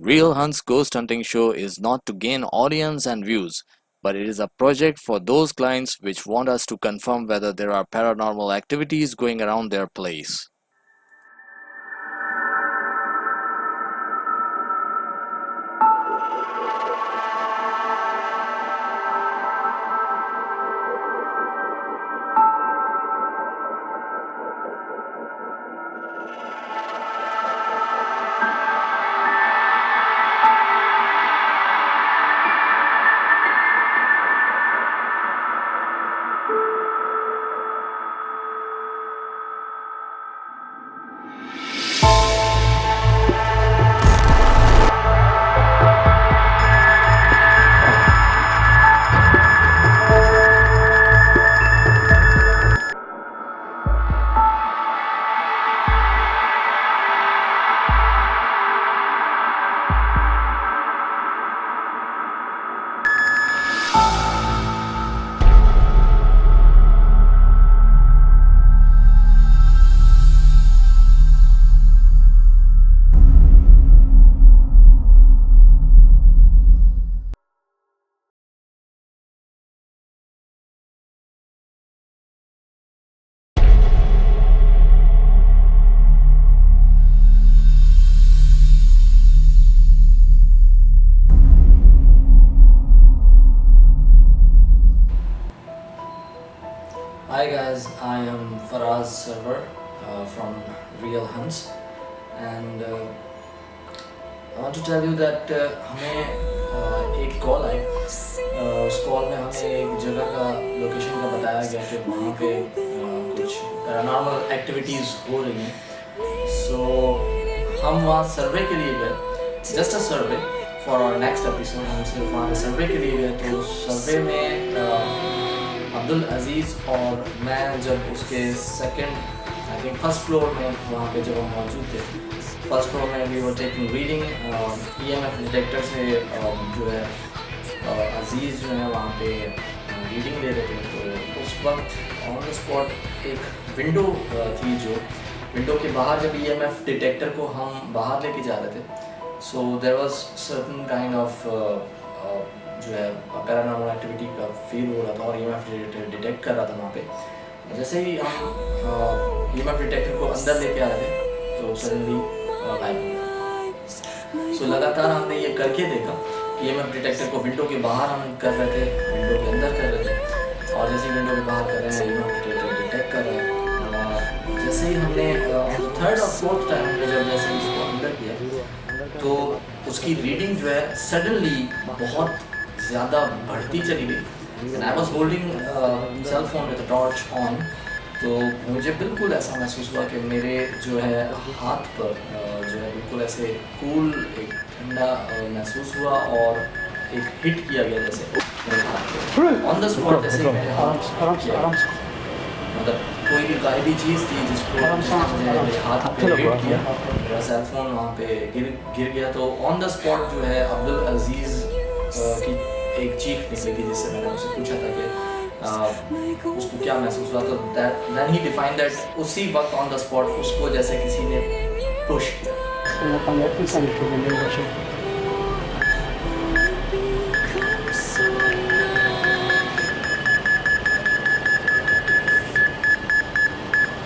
Real Hunt's Ghost Hunting Show is not to gain audience and views, but it is a project for those clients which want us to confirm whether there are paranormal activities going around their place. Hi guys, I am Faraz Server from Real Hunts and I want to tell you that हमें एक call आई उस call में हमें एक जगह का location का बताया गया कि वहाँ पे कुछ पैरानॉर्मल एक्टिविटीज़ हो रही हैं सो हम वहाँ सर्वे के लिए गए just a survey for our next episode हम सिर्फ वहाँ पे सर्वे के लिए गए तो सर्वे में अब्दुल अजीज़ और मैं जब उसके फर्स्ट फ्लोर में वहाँ पे जब हम मौजूद थे फर्स्ट फ्लोर में we were taking reading EMF detector से जो है अजीज़ जो है वहाँ पे रीडिंग ले रहे थे तो उस वक्त ऑन द स्पॉट एक विंडो थी जो विंडो के बाहर जब EMF डिटेक्टर को हम बाहर लेके जा रहे थे so there was certain kind of जो है पैरानॉर्मल एक्टिविटी का फील हो रहा था और EMF डिटेक्ट कर रहा था वहाँ पे जैसे ही हम EMF डिटेक्टर को अंदर लेके आ रहे थे तो सडनली गायब हो गया सो लगातार हमने ये करके देखा कि EMF डिटेक्टर को विंडो के बाहर हम कर रहे थे विंडो के अंदर कर रहे थे और जैसे ही विंडो के बाहर कर रहे हैं EMF डिटेक्टर डिटेक्ट कर रहे हैं जैसे ही हमने थर्ड और फोर्थ टाइम हमने जब जैसे इसको अंदर किया तो उसकी रीडिंग जो है सडनली बहुत ज़्यादा बढ़ती चली गई and I was holding cell phone with torch on तो मुझे बिल्कुल ऐसा महसूस हुआ कि मेरे जो है हाथ पर जो है बिल्कुल ऐसे कूल एक ठंडा महसूस हुआ और एक हिट किया गया जैसे मेरे हाथ पर ऑन द स्पॉट जैसे मेरे हाथ मतलब कोई भी गायबी चीज़ थी जिसको मेरे हाथ पे हिट किया मेरा सेल फोन वहाँ पे गिर गया तो ऑन द स्पॉट जो है अब्दुल अजीज़ की एक चीख निकली थी जिससे मैंने उससे पूछा था कि उसको क्या महसूस हुआ तो देन ही डिफाइन दैट उसी वक्त ऑन द स्पॉट उसको जैसे किसी ने पुश किया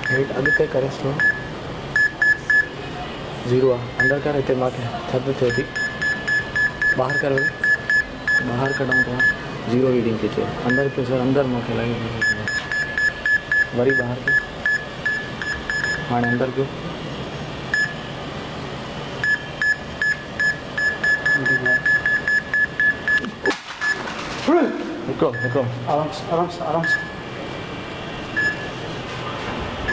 हेट अभी तक करे स्लो जीरो अंदर का रहते माँ के छत थे अभी बाहर करो बाहर कटाऊँ तो जीरो रीडिंग खींचे अंदर के सर अंदर मौके लगे वरी बाहर के हाँ अंदर क्यों रुको रुको आराम से आराम से आराम से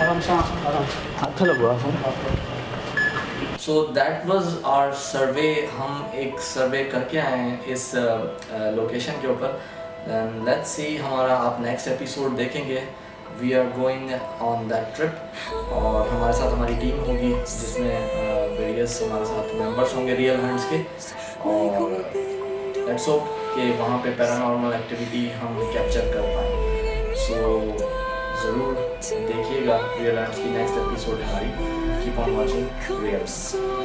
आराम से आराम से हाथ लगो सो दैट वाज आवर सर्वे हम एक सर्वे करके आए हैं इस लोकेशन के ऊपर देन लेट्स सी हमारा आप नेक्स्ट एपिसोड देखेंगे we are going on that trip और हमारे साथ हमारी टीम होगी जिसमें वेरियस हमारे साथ मेंबर्स होंगे रियल हंट्स के और लेट्स होप कि वहाँ पे पैरानॉर्मल एक्टिविटी हम कैप्चर कर पाएँ सो ज़रूर देखिएगा रियल हंट्स की नेक्स्ट एपिसोड हमारी कीप ऑन वॉचिंग रियल